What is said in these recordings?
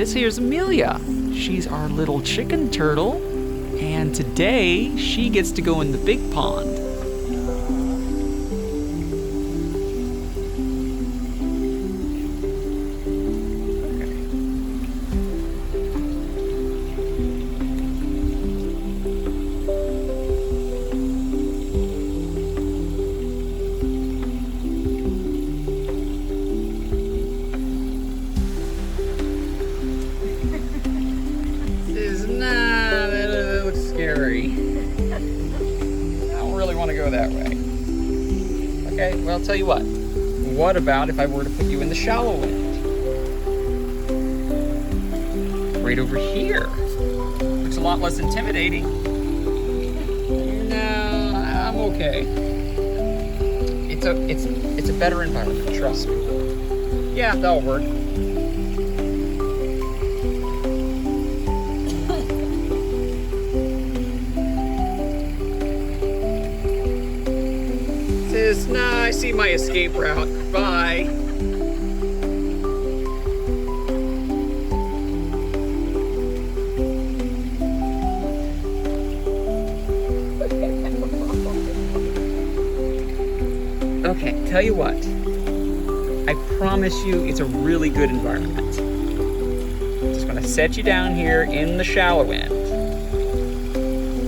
this here's Amelia. She's our little chicken turtle, and today she gets to go in the big pond. That looks scary. I don't really want to go that way. Okay, well, I'll tell you what. What about if I were to put you in the shallow end? Right over here. Looks a lot less intimidating. No, I'm okay. It's a better environment, trust me. Yeah, that'll work. Nah, I see my escape route. Bye. Okay, tell you what. I promise you it's a really good environment. Just gonna set you down here in the shallow end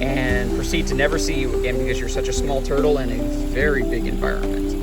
and proceed to never see you again because you're such a small turtle in a very big environment.